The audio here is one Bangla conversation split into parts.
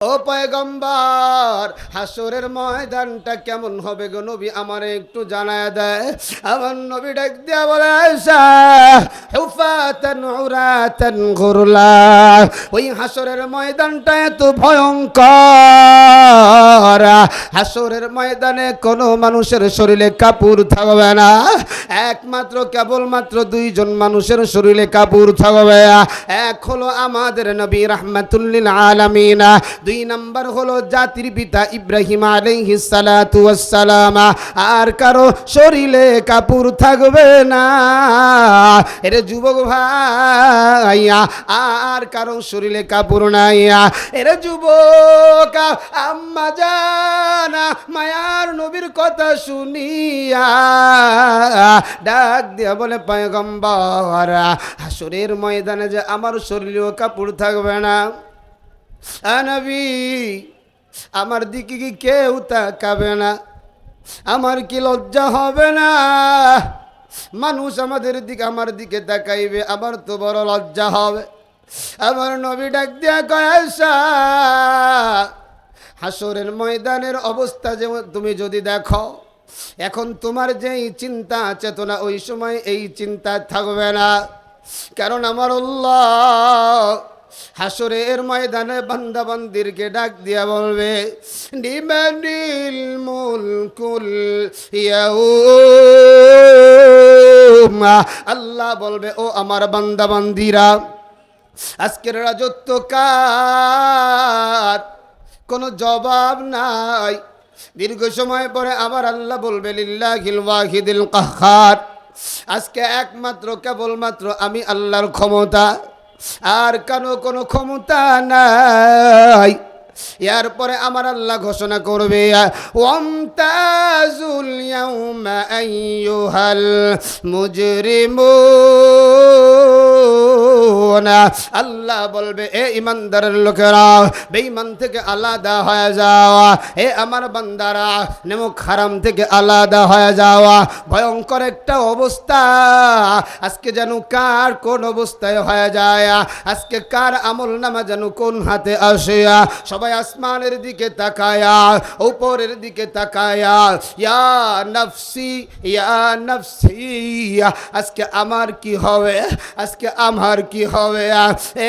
ও পয়গম্বর, হাসরের ময়দানটা কেমন হবে গো নবী, আমারে একটু জানায় দেয়। আমার নবী ডাক দিয়া বলে, আয়েশা, হুফাতান উরাতান গুরলা, ওই হাসরের ময়দানটা এত ভয়ঙ্কর, হাসরের ময়দানে কোনো মানুষের শরীরে কাপড় থাকবে না, একমাত্র কেবলমাত্র দুইজন মানুষের শরীরে কাপড় থাকবে। এক হলো আমাদের নবী রাহমাতুল লিল আলামিন, দুই নাম্বার হলো জাতির পিতা ইব্রাহিম আলাইহিস সালাতু ওয়াস সালাম। আর কারো শরীরে কাপড় থাকবে না। এর যুবক ভাইয়া, আর কারো শরীরে কাপড় নাই। এর যুবক আম্মা জানা মায়ার নবীর কথা শুনিয়া ডাক দিয়া বলে, পয়গম্বর, হাসরের ময়দানে যে আমার শরীরেও কাপড় থাকবে না, নবী আমার দিকে কি কেউ তাকাবে না? আমার কি লজ্জা হবে না? মানুষ আমার দিকে তাকাইবে, আমার তো বড় লজ্জা হবে। আমার নবী ডাক দিয়া কয়, আয়েশা, হাসরের ময়দানের অবস্থা যে তুমি যদি দেখো, এখন তোমার যেই চিন্তা চেতনা, ওই সময় এই চিন্তা থাকবে না। কারণ আমার আল্লাহ হাসরের ময়দানে বান্দা বান্দিরকে ডাক দিয়া বলবে, লিমানিল মুলকুল ইয়াউম, আল্লাহ বলবে, ও আমার বান্দা বান্দিরা, আজকের রাজত্ব কার? কোনো জবাব নাই। দীর্ঘ সময় পরে আবার আল্লাহ বলবে, লিল্লাহিল ওয়াহিদিল কাহ্হার, আজকে একমাত্র কেবলমাত্র আমি আল্লাহর ক্ষমতা, আর কোনো ক্ষমতা নাই। এরপরে আমার আল্লাহ ঘোষণা করবে, ওয়ামতাজুল ইয়াউমা আইয়ুহাল মুজরিমুন, আল্লাহ বলবে, এ ইমানদারের লোকেরা, বেঈমান থেকে আলাদা হয়ে যাওয়া, এ আমার বান্দারা, নেমুক হারাম থেকে আলাদা হয়ে যাওয়া। ভয়ঙ্কর একটা অবস্থা আজকে যেন কার কোন অবস্থায় হয়ে যায়, আজকে কার আমল নামা যেন কোন হাতে আসে। সবাই আসমানের দিকে তাকায়া, উপরের দিকে তাকায়া, ইয়া নফসি ইয়া নফসি, আজকে আমার কি হবে, আজকে আমার কি হবে।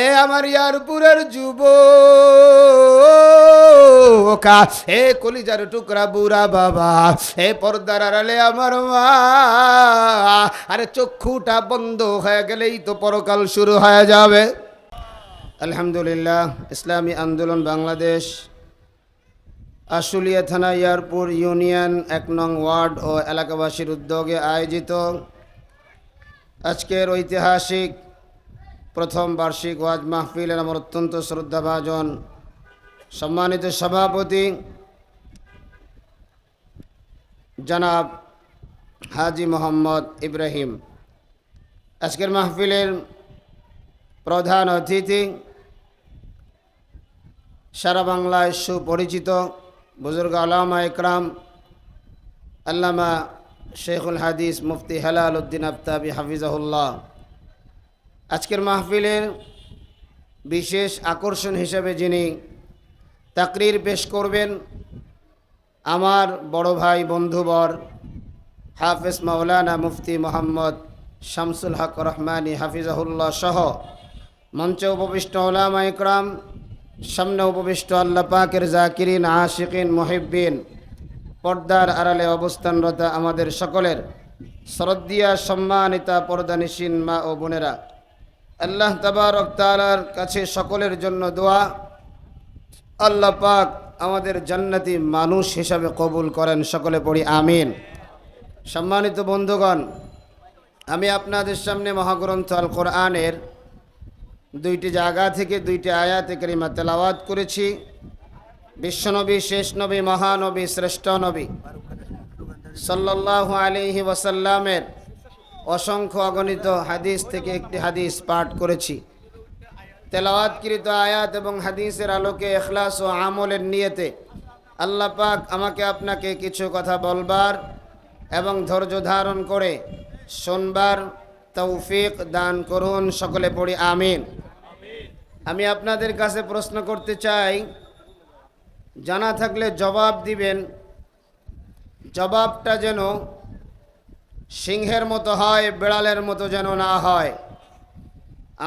এ আমার ইয়ারপুরের যুবক, এ কলিজার টুকরা বুড়া বাবা, এ পর্দার আড়ালে আমার মা, আরে চক্ষুটা বন্ধ হয়ে গেলেই তো পরকাল শুরু হয়ে যাবে। আলহামদুলিল্লাহ, ইসলামী আন্দোলন বাংলাদেশ আশুলিয়া থানা ইয়ারপুর ইউনিয়ন 1 নং ওয়ার্ড ও এলাকাবাসীর উদ্যোগে আয়োজিত আজকের ঐতিহাসিক প্রথম বার্ষিক ওয়াজ মাহফিলের আমার অত্যন্ত শ্রদ্ধাভাজন সম্মানিত সভাপতি জনাব হাজি মোহাম্মদ ইব্রাহিম, আজকের মাহফিলের প্রধান অতিথি সারা বাংলায় সুপরিচিত বুজুর্গ আলামা ইকরাম আল্লামা শেখুল হাদিস মুফতি হেলাল উদ্দিন আফতাবি হাফিজাহুল্লাহ, আজকের মাহফিলের বিশেষ আকর্ষণ হিসেবে যিনি তাকরির পেশ করবেন, আমার বড় ভাই বন্ধুবর হাফেজ মাওলানা মুফতি মোহাম্মদ শামসুল হক রহমানী হাফিজাহুল্লাহ সহ মঞ্চে উপবিষ্ট উলামা ইকরাম, সামনে উপবিষ্ট আল্লাহ পাকের জাকিরিন, আশিকিন, মুহিব্বিন, পর্দার আড়ালে অবস্থানরত আমাদের সকলের শ্রদ্ধেয় সম্মানিতা পর্দানিসীন মা ও বোনেরা, আল্লাহ তাবারক তাআলার কাছে সকলের জন্য দোয়া, আল্লাহ পাক আমাদের জান্নাতি মানুষ হিসাবে কবুল করেন। সকলে পড়ি আমিন। সম্মানিত বন্ধুগণ, আমি আপনাদের সামনে মহাগ্রন্থ আল কোরআনের 2টি জায়গা থেকে 2টি আয়াতে কারিমা তেলাওয়াত করেছি। বিশ্বনবী, শেষ নবী, মহানবী, শ্রেষ্ঠ নবী সাল্লাল্লাহু আলাইহি ওয়াসাল্লামের অসংখ্য অগণিত হাদিস থেকে একটি হাদিস পাঠ করেছি। তেলাওয়াতকৃত আয়াত এবং হাদিসের আলোকে ইখলাস ও আমলের নিয়তে আল্লাহ পাক আমাকে আপনাকে কিছু কথা বলবার এবং ধৈর্য ধারণ করে শুনবার তৌফিক দান করুন। সকলে পড়ি আমিন। আমি আপনাদের কাছে প্রশ্ন করতে চাই, জানা থাকলে জবাব দিবেন, জবাবটা যেন সিংহের মতো হয়, বিড়ালের মতো যেন না হয়।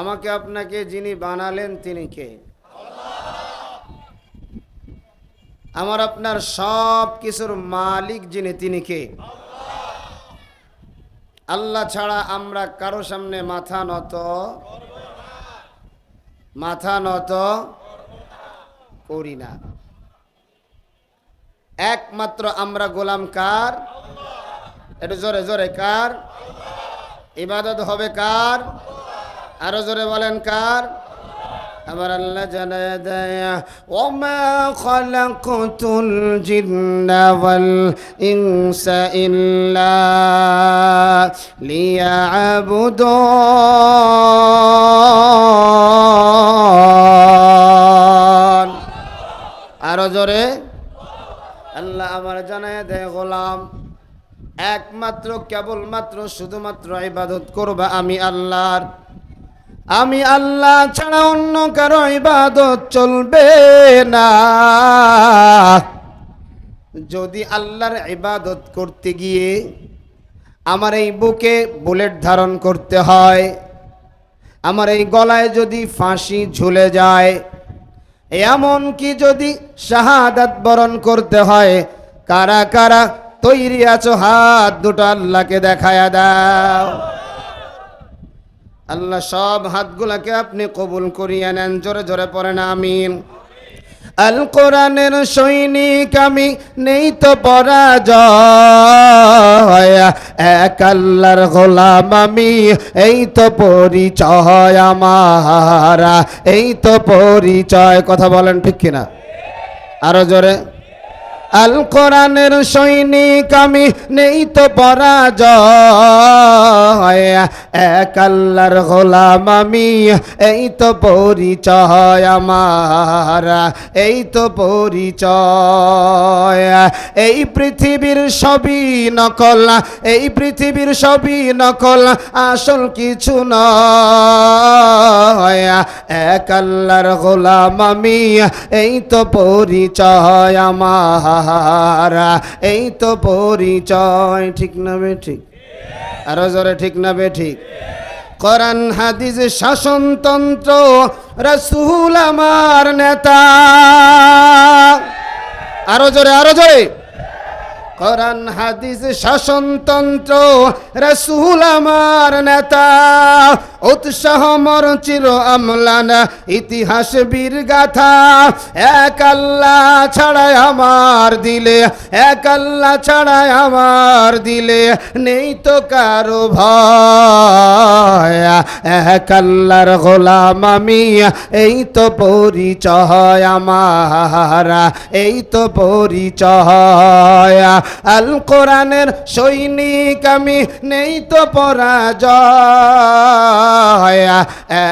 আমাকে আপনাকে যিনি বানালেন তিনি কে? আমার আপনার সব কিছুর মালিক যিনি তিনি কে? আল্লাহ ছাড়া আমরা কারো সামনে মাথা নত করি না। একমাত্র আমরা গোলাম কার? একটু জোরে জোরে কার? ইবাদত হবে কার? আরো জোরে বলেন কার? আবার আল্লাহ জানায় দেয়, ওমা খালাকতুল জিন্না ওয়াল ইনসা ইল্লা লিয়াবুদুন। আরো জোরে। আল্লাহ আমার জানায় দেয়, গোলাম একমাত্র কেবলমাত্র শুধুমাত্র ইবাদত করবা আমি আল্লাহর। আমি আল্লাহ ছাড়া অন্য কারো ইবাদত চলবে না। যদি আল্লাহর ইবাদত করতে গিয়ে আমার এই বুকে বুলেট ধারণ করতে হয়, আমার এই গলায় যদি ফাঁসি ঝুলে যায়, এমন কি যদি শাহাদাত বরণ করতে হয়, কারা কারা তৈরি আছো হাত দুটো আল্লাহকে দেখায়া দাও। আল্লাহ সব হাতগুলাকে আপনি কবুল করিয়ে নেন। জোরে জোরে পড়েন আমিন। আল কোরআনের সৈনিক আমি, নেই তো পরাজয়, এক আল্লাহর গোলাম আমি, এই তো পরিচয় আমার, এই তো পরিচয়। কথা বলেন ঠিক কিনা? আরো জোরে। আল কোরআনের সৈনিক আমি, নেই তো পরাজয়, এক আল্লাহর গোলাম আমি, এই তো পরিচয় আমার, এই তো পরিচয়। এই পৃথিবীর সবই নকল, এই পৃথিবীর সবই নকল, আসল কিছু নয়, এক আল্লাহর গোলাম আমি, এই তো পরিচয় আমার, এই তো পরিচয়। ঠিক না বে ঠিক? আরো জোরে ঠিক না বে ঠিক? কোরআন হাদিস শাসনতন্ত্র, রাসূল আমার নেতা। আরো জোরে আরো জোরে। কোরআন হাদিস শাসনতন্ত্র, রাসূল আমার নেতা। উৎসাহ মর চির আমলানা, ইতিহাস বীর গাথা। এক আল্লাহ ছাড়াই আমার দিলে, এক আল্লাহ ছাড়াই আমার দিলে, নেই তো কারো ভয়, এক আল্লাহর গোলাম আমি, এই তো পরিচয় আমার, এই তো পরিচয়। আল কোরআনের সৈনিক আমি, নেই তো পরাজয়,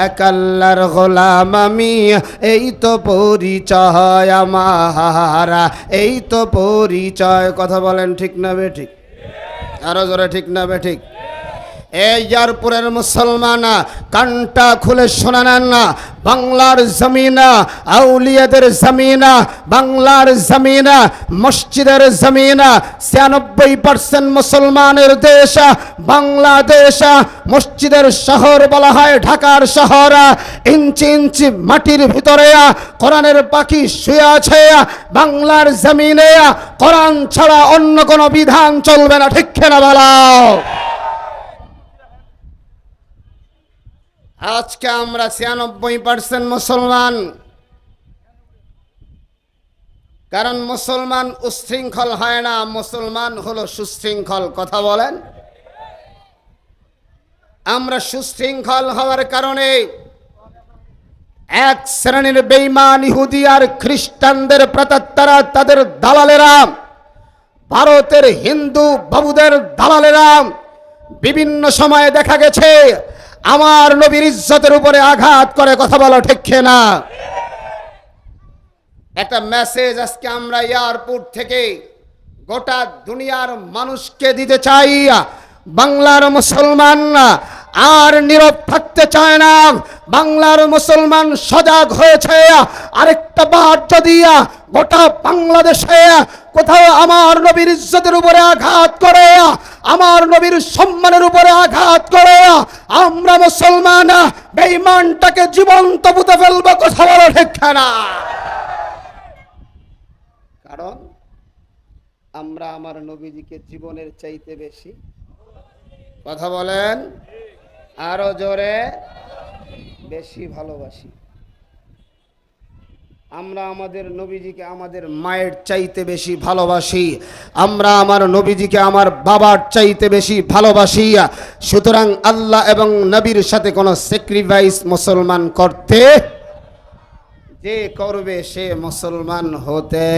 এক আল্লাহর গোলাম আমি, এই তো পরিচয় আমার, এই তো পরিচয়। কথা বলেন ঠিক না বে ঠিক? আরো জোরে ঠিক না বে ঠিক? এই ইয়ারপুরের মুসলমান কানটা খুলে শোনা নেন না, বাংলার জমিনা, আউলিয়াদের জমিনা, বাংলার জমিনা, মসজিদের জমিনা, ৯৬% মুসলমানের দেশ বাংলাদেশ। মসজিদের শহর বলা হয় ঢাকার শহর। ইঞ্চি ইঞ্চি মাটির ভিতরে কোরআনের পাখি শুয়ে আছে। বাংলার জমিনে কোরআন ছাড়া অন্য কোনো বিধান চলবে না। ঠিক না বলাও? আজকে আমরা ৯৬% মুসলমান। কারণ মুসলমান উশৃঙ্খল হয় না, মুসলমান হলো সুশৃঙ্খল। কথা বলেন। আমরা সুশৃঙ্খল হওয়ার কারণে এক শ্রেণীর বেঈমান ইহুদি আর খ্রিস্টানদের প্রেতাত্মারা, তাদের দালালেরা, ভারতের হিন্দু বাবুদের দালালেরা বিভিন্ন সময়ে দেখা গেছে আমার নবীর ইজ্জতের উপরে আঘাত করে। কথা বলো ঠিক না? একটা মেসেজ আজকে আমরা এয়ারপোর্ট থেকে গোটা দুনিয়ার মানুষকে দিতে চাই। বাংলার মুসলমান আর নীরব থাকতে চায় না। বাংলার মুসলমান সজাগ হয়েছে। আরেকটা বার যদি গোটা বাংলাদেশে কোথাও আমার নবীর ইজ্জতের উপরে আঘাত করে, আমার নবীর সম্মানের উপরে আঘাত করে, আমরা মুসলমান বেঈমানটাকে জীবন্ত পুঁতে ফেলবো। কথা বলো ঠিক না? কারণ আমরা আমার নবীজিকে জীবনের চাইতে বেশি, কথা বলেন আরো জোরে, বেশি ভালোবাসি। আমরা আমাদের নবীজিকে আমাদের মায়ের চাইতে বেশি ভালোবাসি। আমরা আমার নবীজিকে আমার বাবার চাইতে বেশি ভালোবাসি। সুতরাং আল্লাহ এবং নবীর সাথে কোনো স্যাক্রিফাইস মুসলমান করতে, যে করবে সে মুসলমান হতে।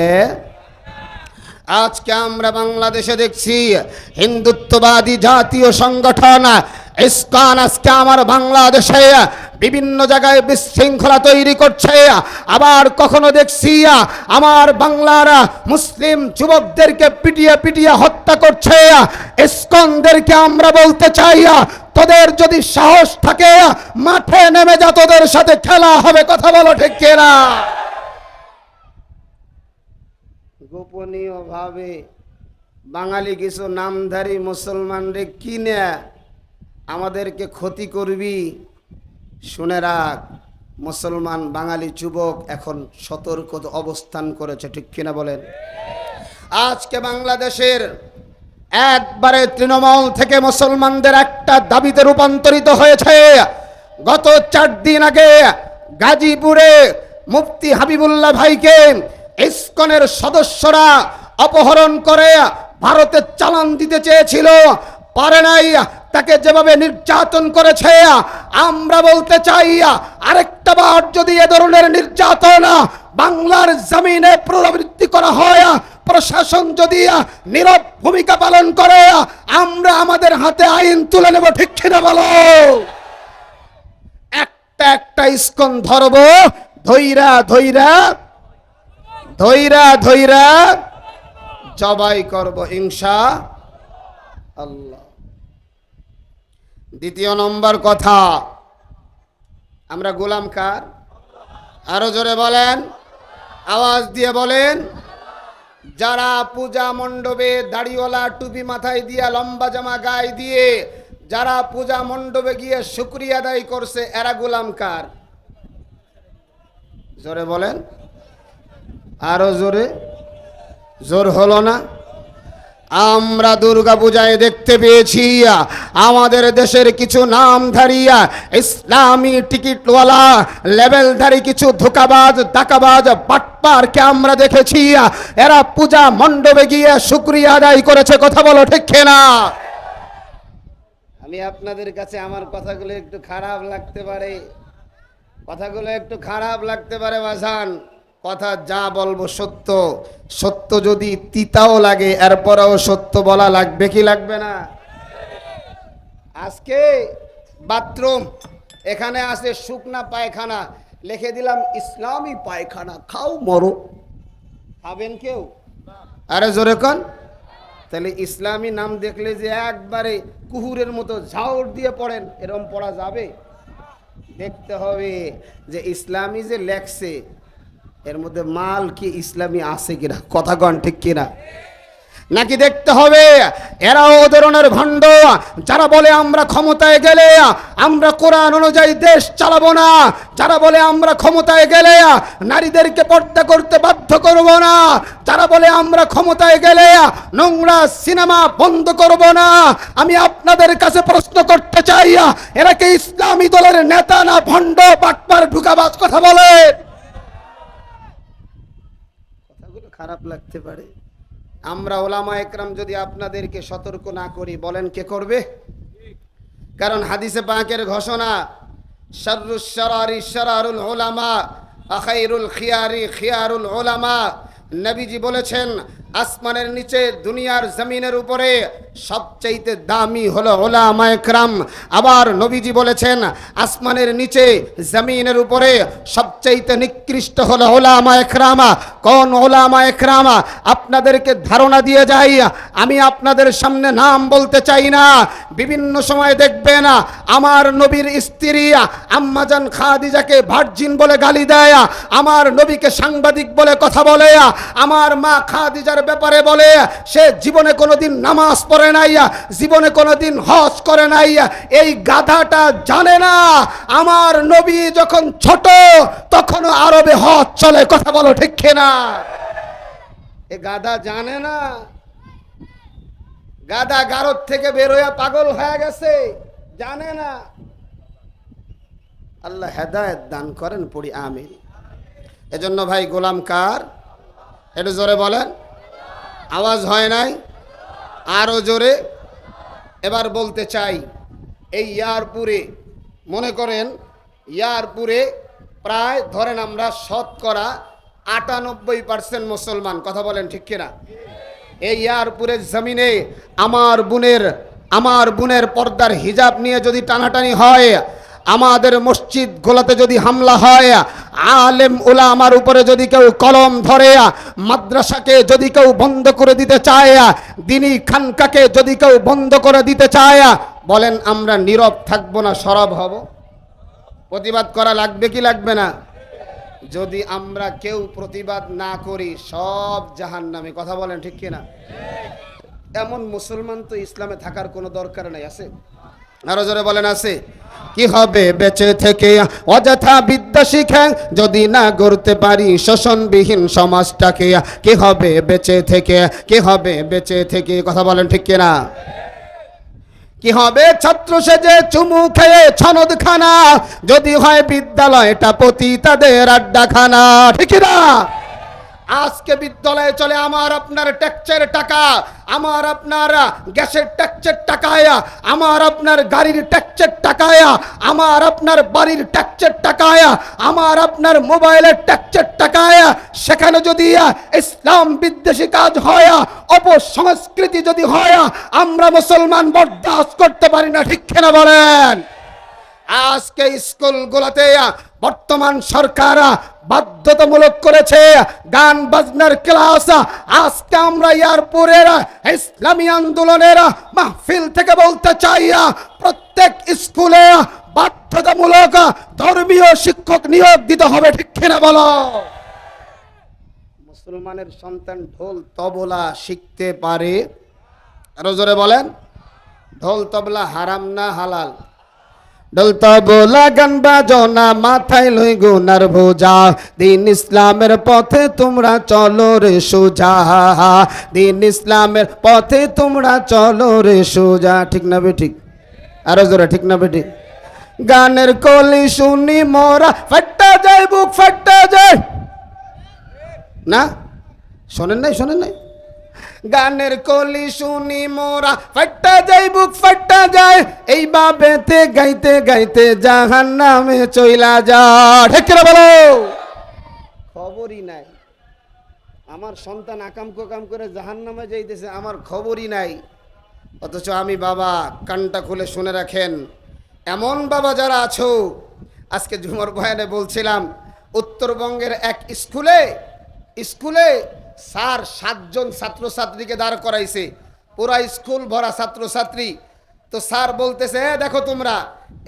আজকে আমরা বাংলাদেশে দেখছি হিন্দুত্ববাদী জাতীয় সংগঠন ইসকন আজকে আমার বাংলাদেশে বিভিন্ন জায়গায় বিশৃঙ্খলা তৈরি করছে। আবার কখনো দেখছি আমার বাংলার মুসলিম যুবকদেরকে পিটিয়ে পিটিয়ে হত্যা করছে। ইসকনদেরকে আমরা বলতে চাই, তোদের যদি সাহস থাকে মাঠে নেমে যা, তোদের সাথে খেলা হবে। কথা বলো ঠিক না? গোপনীয় ভাবে বাঙালি কিছু নামধারী মুসলমানরে কিনে আমাদেরকে ক্ষতি করবি, শুনে রাখ। মুসলমান বাঙালি যুবক এখন সতর্ক অবস্থান করেছে, ঠিক কিনা বলেন? আজকে বাংলাদেশের একবারে তৃণমূল থেকে মুসলমানদের একটা দাবিতে রূপান্তরিত হয়েছে। গত 4 দিন আগে গাজীপুরে মুফতি হাবিবুল্লাহ ভাইকে ইসকনের সদস্যরা অপহরণ করে ভারতে চালান দিতে চেয়েছিল, পারে নাই। তাকে যেভাবে নির্যাতন করেছে, আমরা বলতে চাই আরেকটা বার যদি এ ধরনের নির্যাতন বাংলার জমিনে পুনরাবৃত্তি করা হয়, প্রশাসন যদি নীরব ভূমিকা পালন করে, আমরা আমাদের হাতে আইন তুলে নেব। ঠিক কিনা বলো? একটা একটা ইসকন ধরব, ধৈরা ধৈরা ধৈরা ধৈরা জবাই করব ইনশাআল্লাহ। দ্বিতীয় নম্বর কথা, আমরা গোলাম কার? আরো জোরে বলেন, আওয়াজ দিয়ে বলেন। যারা পূজা মণ্ডপে দাড়িওয়ালা টুপি মাথায় দিয়ে লম্বা জামা গায়ে দিয়ে যারা পূজা মণ্ডপে গিয়ে শুকরিয়া আদায় করছে, এরা গোলাম কার? জোরে বলেন, আরো জোরে। জোর হলো না? আমরা দুর্গা পূজায় দেখতে পেয়েছি আমাদের দেশের কিছু নামধারী ইসলামী টিকিটওয়ালা লেভেলধারী কিছু ধোঁকাবাজ ডাকাবাজ বাটপারকে আমরা দেখেছি, এরা পূজা মণ্ডপে গিয়ে শুকরিয়া আদায় করেছে। কথা বলো ঠিক না? আমি আপনাদের কাছে আমার কথাগুলো একটু খারাপ লাগতে পারে, বাজান। কথা যা বলবো সত্য, সত্য যদি তিতাও লাগে এরপরেও সত্য বলা লাগবে কি লাগবে না? আজকে বাথরুম এখানে আছে শুকনা পায়খানা, লিখে দিলাম ইসলামী পায়খানা, খাও মরো। খাবেন কেউ? আরে জোরে কন। তাহলে ইসলামী নাম দেখলে যে একবারে কুহুরের মতো ঝাউর দিয়ে পড়েন, এরকম পড়া যাবে? দেখতে হবে যে ইসলামী যে লেখছে এর মধ্যে মাল কি ইসলামী আছে কিনা, কথা কন ঠিক কিনা? নাকি দেখতে হবে এরাও ও ধরনের ভণ্ড যারা বলে আমরা ক্ষমতায় গেলে আমরা কোরআন অনুযায়ী দেশ চালাবো না, যারা বলে আমরা ক্ষমতায় গেলে নারীদেরকে পর্দা করতে বাধ্য করব না, যারা বলে আমরা ক্ষমতায় গেলে নোংরা সিনেমা বন্ধ করব না। আমি আপনাদের কাছে প্রশ্ন করতে চাই, এরা কি ইসলামী দলের নেতা না ভণ্ড বাটপার ঢুকাবাজ? কথা বলে। কথাগুলো খারাপ লাগতে পারে। আমরা ওলামা একরাম যদি আপনাদেরকে সতর্ক না করি, বলেন কে করবে? কারণ হাদিসে পাকের ঘোষণা, শাররুশ শারারি শারারুল উলামা, আখাইরুল খিয়ারি খিয়ারুল উলামা। নবীজি বলেছেন আসমানের নিচে দুনিয়ার জমিনের উপরে সবচাইতে দামি হলো উলামায়ে কেরাম। আবার নবীজি বলেছেন আসমানের নিচে জমিনের উপরে সবচাইতে নিকৃষ্ট হলো উলামায়ে কেরাম। কোন উলামায়ে কেরাম? আপনাদেরকে ধারণা দিয়ে যাই, আমি আপনাদের সামনে নাম বলতে চাই না। বিভিন্ন সময় দেখবেন আমার নবীর স্ত্রী আম্মাজান খাদিজাকে ভার্জিন বলে গালি দেয়, আমার নবীকে সাংবাদিক বলে কথা বলে, আমার মা খাদিজার ব্যাপারে বলে সে জীবনে কোনোদিন নামাজ পড়ে নাই, জীবনে কোনোদিন হজ করে নাই। এই গাধাটা জানে না আমার নবী যখন ছোট তখনও আরবে হজ চলে। কথা বলো ঠিক কিনা? এ গাধা জানে না, গাধা গারদ থেকে বের হয়ে পাগল হয়ে গেছে, জানে না। আল্লাহ হেদায়েত দান করেন, পড়ি আমিন। এজন্য ভাই গোলাম কার? একটু জোরে বলেন, আওয়াজ হয় নাই, আরো জোরে। এবার বলতে চাই, এই ইয়ারপুরে মনে করেন ইয়ারপুরে প্রায় ধরেন আমরা শতকরা 98% মুসলমান। কথা বলেন ঠিক কিনা? এই ইয়ারপুরের জমিনে আমার বোনের পর্দার হিজাব নিয়ে যদি টানাটানি হয়, আমাদের মসজিদ গোলাতে যদি হামলা হয়, আলেম উলামার উপরে যদি কেউ কলম ধরে, মাদ্রাসাকে যদি কেউ বন্ধ করে দিতে চায়, দ্বীনি খানকাকে যদি কেউ বন্ধ করে দিতে চায়, বলেন আমরা নীরব থাকবো না সরব হব? প্রতিবাদ করা লাগবে কি লাগবে না? যদি আমরা কেউ প্রতিবাদ না করি সব জাহান্নামে। কথা বলেন ঠিক কিনা? এমন মুসলমান তো ইসলামে থাকার কোনো দরকার নাই, আছে? আরো জোরে বলেন, আছে? কি হবে বেঁচে থেকে অযথা বিদ্যা শিখে যদি না গড়তে পারি শোষণবিহীন সমাজটাকে? কি হবে বেঁচে থেকে? কি হবে বেঁচে থেকে? কথা বলেন ঠিক কিনা? কি হবে ছাত্র সেজে চুমু খেয়ে ছনদ খানা যদি হয় বিদ্যালয়টা পতিতাদের আড্ডাখানা? ঠিক না? আজকে বিদ্যালয়ে চলে আমার আপনার ট্যাক্সের টাকা, আমার আপনার গ্যাসের ট্যাক্সের টাকায়, আমার আপনার গাড়ির ট্যাক্সের টাকায়, আমার আপনার বাড়ির ট্যাক্সের টাকায়, আমার আপনার মোবাইলের ট্যাক্সের টাকায়। সেখানে যদি ইসলাম বিদ্বেষী কাজ হয়, অপসংস্কৃতি যদি হয়, আমরা মুসলমান বরদাস্ত করতে পারি না। ঠিক কিনা বলেন? আজকে স্কুলগুলোতে বর্তমান সরকার বাধ্যতামূলক করেছে গান বাজনার ক্লাস। আজকে আমরা ইয়ারপুরের ইসলামী আন্দোলনের মাহফিল থেকে বলতে চাই, প্রত্যেক স্কুলে বাধ্যতামূলক ধর্মীয় শিক্ষক নিয়োগ দিতে হবে। ঠিক কিনা বলো? মুসলমানের সন্তান ঢোল তবলা শিখতে পারে? আরো জোরে বলেন, ঢোল তবলা হারাম না হালাল? ঢোল তবলা গান বাজনা মাথায় লই গুনার বোঝা, দিন ইসলামের পথে তোমরা চলো রে সোজা, দিন ইসলামের পথে তোমরা চলো রে সোজা। ঠিক না বেঠিক? আরো জোরে ঠিক না বেঠিক? গানের কলি শুনি মোরা ফাটা যায়, বুক ফাটা যায় না? শোনেন নাই? শোনেন নাই? গানের কলি শুনি মোরা ফাটা যায়, বুক ফাটা যায়, এইভাবেতে গাইতে গাইতে জাহান্নামে চইলা যা। ঠিক করে বলো? খবরই নাই আমার সন্তান আকাম কোকাম করে জাহান্নামে যাইতেছে, আমার খবরই নাই। অথচ আমি বাবা, কানটা খুলে শুনে রাখেন, এমন বাবা যারা আছো, আজকে ঝুমর বয়ানে বলছিলাম উত্তরবঙ্গের এক স্কুলে স্যার 7 জন ছাত্রছাত্রীকে দাঁড় করাইছে, পুরা স্কুল ভরা ছাত্রছাত্রী। তো স্যার বলতেছে, দেখো তোমরা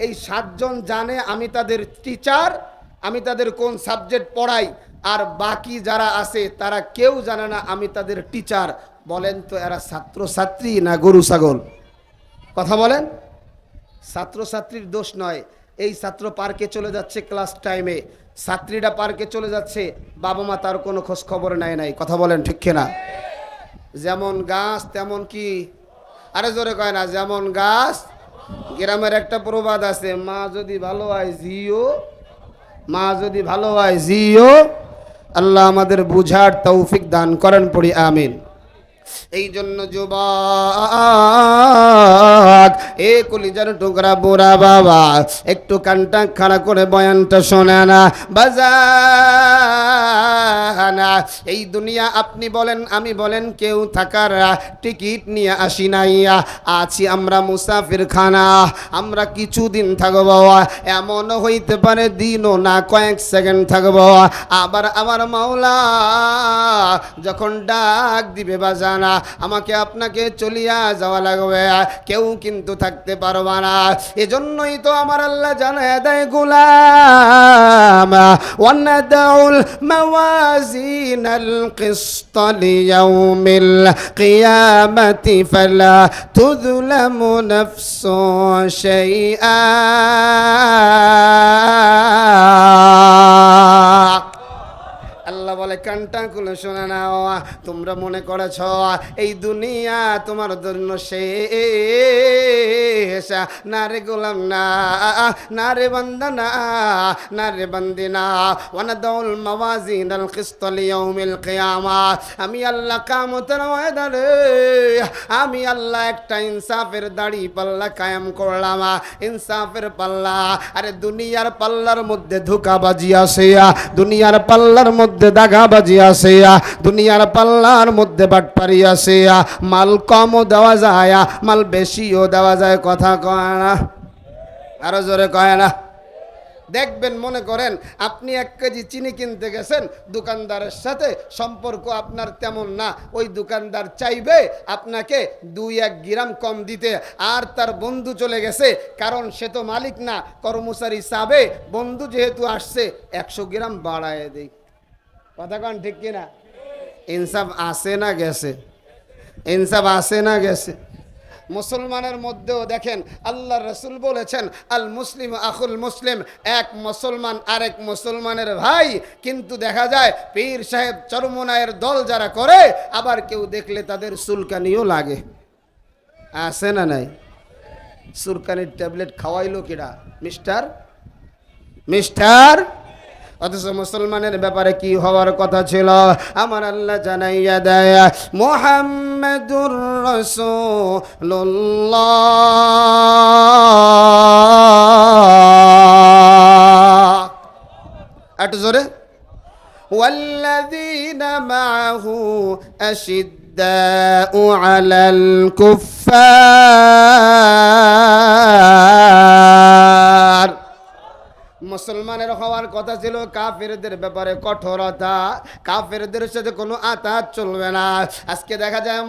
এই 7 জন জানে আমি তাদের টিচার, আমি তাদের কোন সাবজেক্ট পড়াই, আর বাকি যারা আছে তারা কেউ জানে না আমি তাদের টিচার। বলেন তো এরা ছাত্রছাত্রী না গরু ছাগল? কথা বলেন। ছাত্রছাত্রীর দোষ নয়, এই ছাত্র পার্কে চলে যাচ্ছে ক্লাস টাইমে, ছাত্রীরা পার্কে চলে যাচ্ছে, বাবা মা তার কোনো খোঁজ খবর নাই। কথা বলেন ঠিক কিনা? যেমন গাছ তেমন কি? আরে জোরে কয় না, যেমন গাছ। গ্রামের একটা প্রবাদ আছে, মা যদি ভালো হয় জিও, মা যদি ভালো হয় জিও। আল্লাহ আমাদের বুঝার তৌফিক দান করেন, পড়ি আমিন। এই জন্য যুবক, এ কলিজার টুকরা বুড়া বাবা, একটু কানটা খাড়া করে বয়ানটা শোনে না বাজানা। এই দুনিয়া আপনি বলেন আমি বলেন কেউ থাকার টিকিট নিয়ে আসি নাইয়া, আছি আমরা মুসাফির খানা। আমরা কিছুদিন থাকবো, এমন হইতে পারে দিনও না কয়েক সেকেন্ড থাকবো, আবার আমার মাওলা যখন ডাক দিবে বাজানা, আমাকে আপনাকে চলিয়া যাওয়া লাগবে, কেউ কিন্তু থাকতে পারবা না। এজন্যই তো আমার আল্লাহ জানায় দেয় গোলাম, ওয়ানাদাউল মাওয়াজিনাল কিসত লিয়াউমিল কিয়ামাতি ফালা তুযলামু নাফসুন শাইআ। আল্লাহ বলে কানটা খুলে শোনা নাও, তোমরা মনে করেছ এই দুনিয়া তোমার জন্য শেষ। না রে গোলাম না, না রে বান্দা না, না রে বান্দি না। ওয়ানাদাউল মাওয়াজিনাল কিসত লিয়াউমিল কিয়ামা, আমি আল্লাহ কিয়ামতের ময়দানে আমি আল্লাহ একটা ইনসাফের দাড়ি পাল্লা কায়েম করলাম। ইনসাফের পাল্লা, আরে দুনিয়ার পাল্লার মধ্যে ধোঁকাবাজি আছে, দুনিয়ার পাল্লার মধ্যে দাগাবাজি আছে, দুনিয়ার পাল্লার মধ্যে বাটপারি আছে। মাল কমও দেওয়া যায়, মাল বেশিও দেওয়া যায়, কথা কয় না, আরো জোরে কয় না। দেখবেন, মনে করেন আপনি 1 কেজি চিনি কিনতে গেছেন, দোকানদারের সাথে সম্পর্ক আপনার তেমন না, ওই দোকানদার চাইবে আপনাকে 2-1 গ্রাম কম দিতে, আর তার বন্ধু চলে গেছে, কারণ সে তো মালিক না, কর্মচারী চাবে বন্ধু যেহেতু আসছে 100 গ্রাম বাড়ায় দেই। কথা কন ঠিক কিনা? ইনসাফ আসে না গেছে? ইনসাফ আসে না গেছে? মুসলমানের মধ্যেও দেখেন আল্লাহ রসুল বলেছেন আল মুসলিম আখুল মুসলিম, এক মুসলমান আরেক মুসলমানের ভাই। কিন্তু দেখা যায় পীর সাহেব চরমনায়ের দল যারা করে, আবার কেউ দেখলে তাদের চুলকানিও লাগে। আছে না নাই? চুলকানির ট্যাবলেট খাওয়াইলো কিরা? মিস্টার। অথচ মুসলমানের ব্যাপারে কি হওয়ার কথা ছিল আমার আল্লাহ জানাইয়া দেয়, মুহাম্মাদুর রাসূলুল্লাহ। একটু জোরে, ওয়াল্লাযীনা মাআহু আশিদ্দাউ আলাল কুফফার। মুসলমানের হওয়ার কথা ছিল কাফেরদের ব্যাপারে কঠোরতা, কাফেরদের সাথে কোনো আতাত চলবে না। আজকে দেখা যায়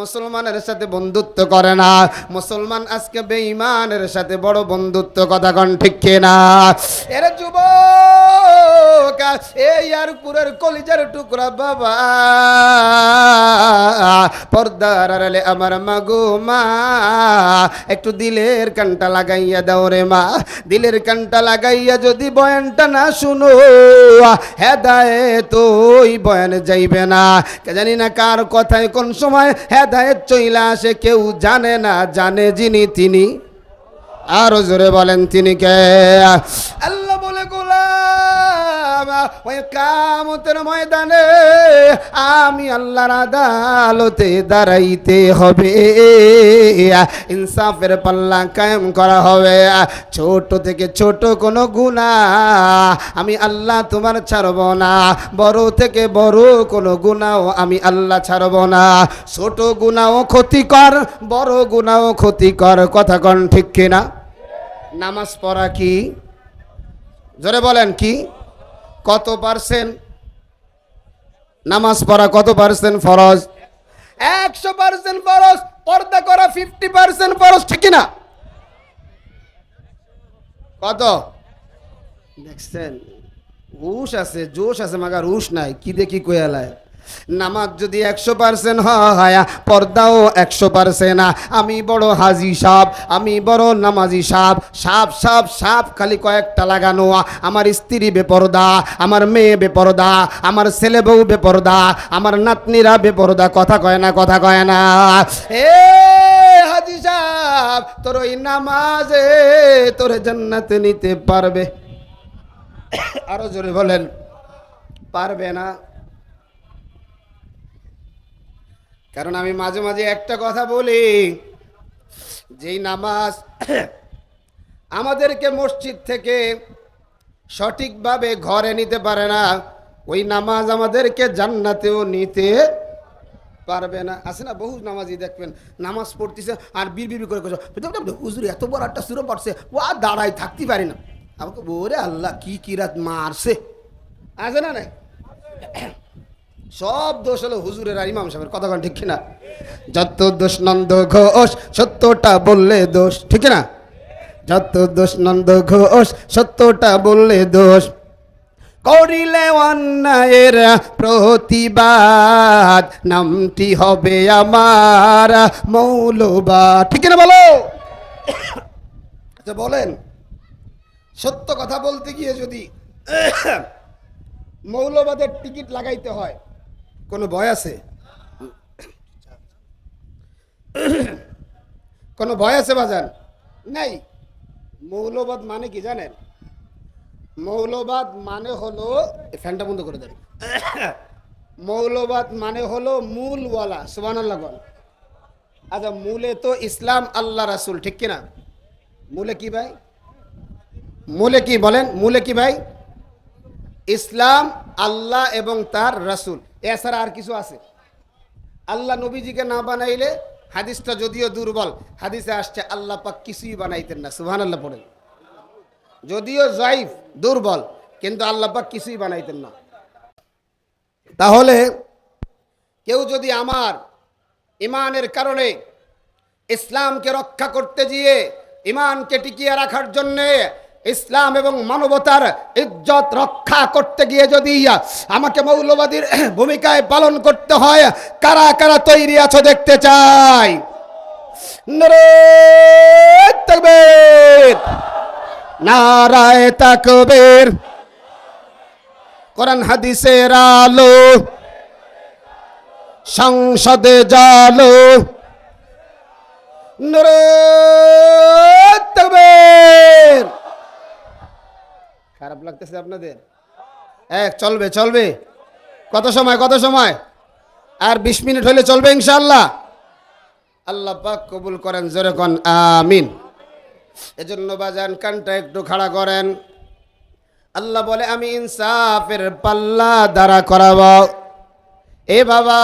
মুসলমানের সাথে বন্ধুত্ব করে না, মুসলমান আজকে বেঈমানের সাথে বড় বন্ধুত্ব, কথা কন ঠিক কিনা? এর যুবক, এই আর পুরের কলিজার টুকরা বাবা, পর্দার আড়ালে আমার মাগো মা, একটু দিলের কানটা লাগাইয়া দাও রে মা। দিলের কানটা লাগাইয়া যদি বয়ানটা না শুনো, হেদায়েত ওই বয়ানে যাইবে না। জানি না কার কথায় কোন সময় হেদায়েত চইলা আসে, কেউ জানে না, জানে যিনি তিনি। আরো জোরে বলেন তিনি কে? আল্লাহ বলে গোলাম, ওই কিয়ামতের ময়দানে আমি আল্লাহর আদালতে দাঁড়াইতে হবে, ইনসাফের পাল্লা কায়েম করা হবে। ছোট থেকে ছোট কোনো গুনাহ আমি আল্লাহ তোমার ছাড়ব না, বড় থেকে বড় কোনো গুনাহও আমি আল্লাহ ছাড়ব না। ছোট গুনাহও ক্ষতিকর, বড় গুনাহও ক্ষতিকর, কথা কন ঠিক কিনা? নামাজ পড়া কি? জোরে বলেন কি? কত পার্সেন্ট নামাজ পড়া? কত পার্সেন্ট ফরজ? 100% ফরজ। পর্দা করা 50% ফরজ, ঠিক না? কত দেখছেন? হুশ আছে, জোশ আছে, মাগার হুশ নাই, কি দেখি কয়ালায়। নামাজ যদি 100% হয়, পর্দাও 100%। আমি বড় হাজি সাহেব, আমি বড় নামাজি সাহেব, সাপ সাপ সাপ খালি কয়েকটা লাগানো। আমার স্ত্রী বেপরদা, আমার মেয়ে বেপরদা, আমার ছেলে বউ বেপরদা, আমার নাতনিরা বেপরদা, কথা কয় না, কথা কয় না। এ হাজি সাহেব, তোর ওই নামাজে তোরে জান্নাতে নিতে পারবে? আরো জোরে বলেন, পারবে না? কারণ আমি মাঝে মাঝে একটা কথা বলি, যেই নামাজ আমাদেরকে মসজিদ থেকে সঠিকভাবে ঘরে নিতে পারে না, ওই নামাজ আমাদেরকে জান্নাতেও নিতে পারবে না। আছে না বহু নামাজি দেখবেন নামাজ পড়তেছে আর বিড়বিড় করে হুজুর এত বড় একটা সুরো পড়ছে, ও আর দাঁড়ায় থাকতে পারি না। আমাকে ওরে আল্লাহ কি রাত মারছে, আছে না নাই? সব দোষ হলো হুজুরের আর ইমাম সাহেবের, কথা ঠিক কিনা? যত দোষ নন্দ ঘোষ, সত্যটা বললে দোষ, ঠিক না? যত দোষ নন্দ ঘোষ, সত্যটা বললে দোষ, করিলে অন্যায়ের প্রতিবাদ, নামটি হবে আমার মৌলবাদ, ঠিক না? বলো, আচ্ছা বলেন, সত্য কথা বলতে গিয়ে যদি মৌলবাদের টিকিট লাগাইতে হয়, কোনো ভয় আছে? কোনো ভয় আছে বাজান? নাই। মৌলবাদ মানে কি জানেন? মৌলবাদ মানে হলো, ফ্যানটা বন্ধ করে দেন। মৌলবাদ মানে হলো মূলওয়ালা, সুবহানাল্লাহ বল। আচ্ছা, মূলে তো ইসলাম আল্লাহ রাসূল, ঠিক কিনা? মূলে কি ভাই? মূলে কি বলেন? মূলে কি ভাই? ইসলাম, আল্লাহ এবং তার রাসূল, এছাড়া আর কিছু আছে? আল্লাহ নবীজিকে না বানাইলে, হাদিসটা যদিও দুর্বল, হাদিসে আসছে আল্লাহ পাক কিছুই বানাইতেন না, সুবহানাল্লাহ পড়েন। যদিও যায়িফ, দুর্বল, কিন্তু আল্লাহ পাক কিছুই বানাইতেন না। তাহলে কেউ যদি আমার ইমানের কারণে, ইসলামকে রক্ষা করতে গিয়ে, ইমানকে টিকিয়ে রাখার জন্যে, ইসলাম এবং মানবতার ইজ্জত রক্ষা করতে গিয়ে যদি আমাকে মৌলবাদীর ভূমিকায় পালন করতে হয়, কারা কারা তৈরি আছো দেখতে চাই? নারায়ে তাকবীর, নারায়ে তাকবীর। কোরআন হাদিসের আলো সংসদে জালো, নারায়ে তাকবীর। খারাপ লাগতেছে আপনাদের? চলবে চলবে। কত সময়? কত সময়? আর 20 মিনিট হলে চলবে ইনশাআল্লাহ। আল্লাহ পাক কবুল করেন, জোরে কোন আমিন। এজন্য বাজান কানটা একটু খাড়া করেন। আল্লাহ বলে আমি ইনসাফের পাল্লা দাঁড়া করাবো। এ বাবা,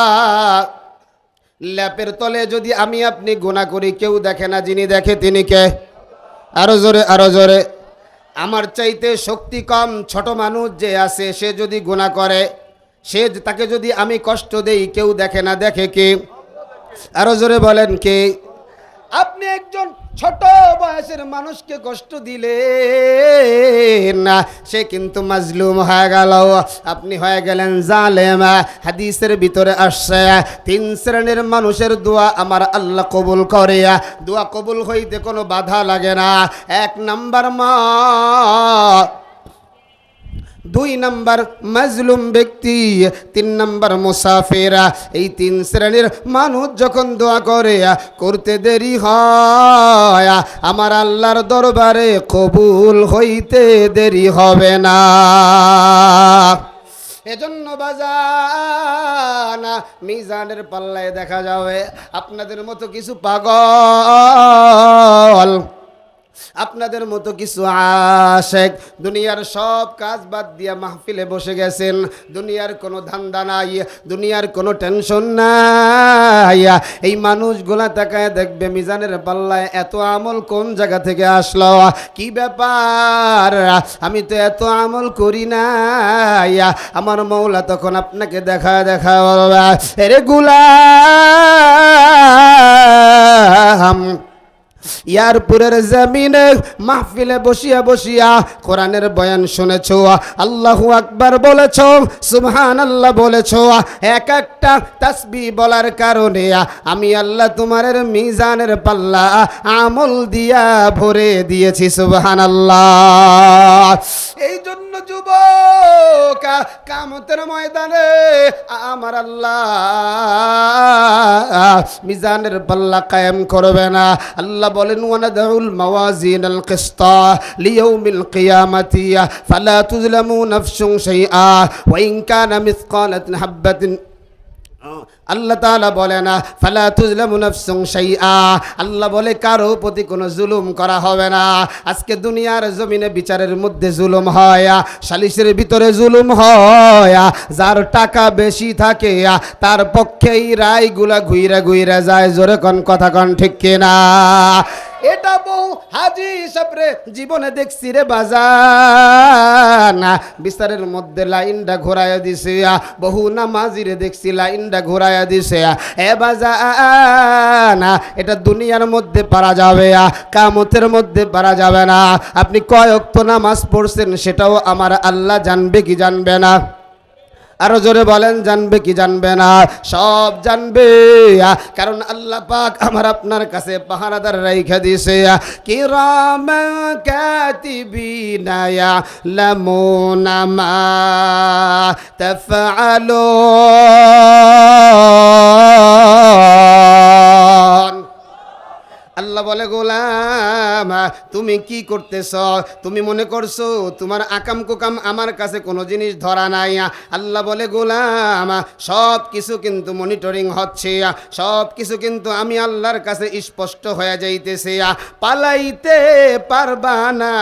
ল্যাপের তলে যদি আমি আপনি গুনাহ করি, কেউ দেখে না, যিনি দেখে তিনি কে? আরো জোরে, আরো জোরে। আমার চাইতে শক্তি কম ছোট মানুষ যে আছে, সে যদি গুনাহ করে, তাকে যদি আমি কষ্ট দেই, কেউ দেখে না, দেখে কে? আরো জোরে বলেন কে? আপনি একজন ছোট বয়সের মানুষকে কষ্ট দিলে না, সে কিন্তু মাজলুম হয়ে গেল, আপনি হয়ে গেলেন জালেম। হাদিসের ভিতরে আসছে 3 শ্রেণীর মানুষের দোয়া আমার আল্লাহ কবুল করে। দোয়া কবুল হইতে কোনো বাধা লাগে না। 1 নাম্বার মা, 2 নাম্বার মাজলুম ব্যক্তি, 3 নাম্বার মুসাফির। এই 3 শ্রেণীর মানুষ যখন দোয়া করে, করতে দেরি হয়, আমার আল্লাহর দরবারে কবুল হইতে দেরি হবে না। এজন্য বাজান মিজানের পাল্লায় দেখা যাবে আপনাদের মতো কিছু পাগল, আপনাদের মতো কিছু আশেক, দুনিয়ার সব কাজ বাদ দিয়া মাহফিলে বসে গেছেন। দুনিয়ার কোনো ধান্দা নাই, দুনিয়ার কোনো টেনশন নাই। এই মানুষগুলা তাকায় দেখবে মিজানের পাল্লায় এত আমল কোন জায়গা থেকে আসলো, কি ব্যাপার, আমি তো এত আমল করি নাই। আমার মৌলা তখন আপনাকে দেখা দেখা বলবে, এরে গোলাম, ইয়ারপুরের জমিনে মাহফিলে বসিয়া বসিয়া কোরআনের বয়ান শুনেছ, আল্লাহু আকবার বলেছ, সুবহানাল্লাহ বলেছ, এক একটা তাসবিহ বলার কারণে আমি আল্লাহ তোমার মিজানের পাল্লা আমল দিয়া ভরে দিয়েছি, সুবহানাল্লাহ। এই জন্য যুবক, কিয়ামতের ময়দানে আমার আল্লাহ মিজানের পাল্লা কায়েম করবে না। আল্লাহ বলেন, ওয়ানাদাউল মাওয়াজিনাল কিসতা লিয়াউমিল কিয়ামাতি ফালা তুযলামু নাফসুন শাইআ ওয়া ইন কানা মিসকালাত হাববাতিন আল্লাহ তাআলা বলে না ফালা তুজলামু নাফসুন শাইআ, আল্লাহ বলে কারো প্রতি কোনো জুলুম করা হবে না। আজকে দুনিয়ার জমিনে বিচারের মধ্যে জুলুম হয়, সালিসের ভিতরে জুলুম হয়, যার টাকা বেশি থাকে তার পক্ষেই রায়গুলা ঘুইরা ঘুইরা যায়। জোরে কোন কথা কোন ঠিক কিনা? এটা বউ হাজি সাপরে জীবনে দেখছি রে বাজান, বিচারের মধ্যে লাইনটা ঘোরাইয়া দিছে। বহু নামাজিরে দেখছি লাইনটা ঘোরাইয়া দিছে। এ বাজান, এটা দুনিয়ার মধ্যে পারা যাবে, কিয়ামতের মধ্যে পারা যাবে না। আপনি কয় ওয়াক্ত নামাজ পড়ছেন সেটাও আমার আল্লাহ জানবে কি জানবে না? আরো জোরে বলেন, জানবে কি জানবে না? সব জানবে, কারণ আল্লাহ পাক আমার আপনার কাছে পাহারাদার রাইখা দিয়েছে। কিরামান কাতিবিনা ইয়ালামুনা মা তাফআলুন। আল্লাহ বলে গোলাম তুমি কি করতেছ? তুমি মনে করছো তোমার আকাম কুকাম আমার কাছে কোনো জিনিস ধরা নাই? আল্লাহ বলে গোলাম সব কিছু কিন্তু মনিটরিং হচ্ছে, সব কিছু কিন্তু আমি আল্লাহর কাছে স্পষ্ট হয়ে যাইতেছে। পালাইতে পারবা না,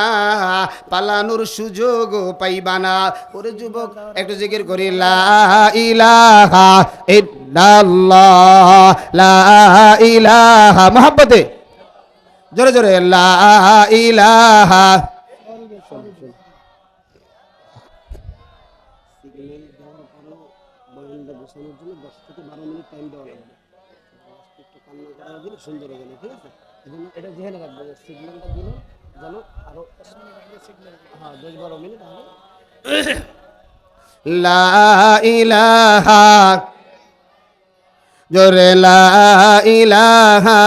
পালানোর সুযোগ পাইবা না। ওরে যুবক একটু জিকির করি লা ইলাহা ইল্লাল্লাহ, লা ইলাহা, মহব্বতে জোরে জোরে লা ইলাহা। লা ইলাহা, জোরে লা ইলাহা।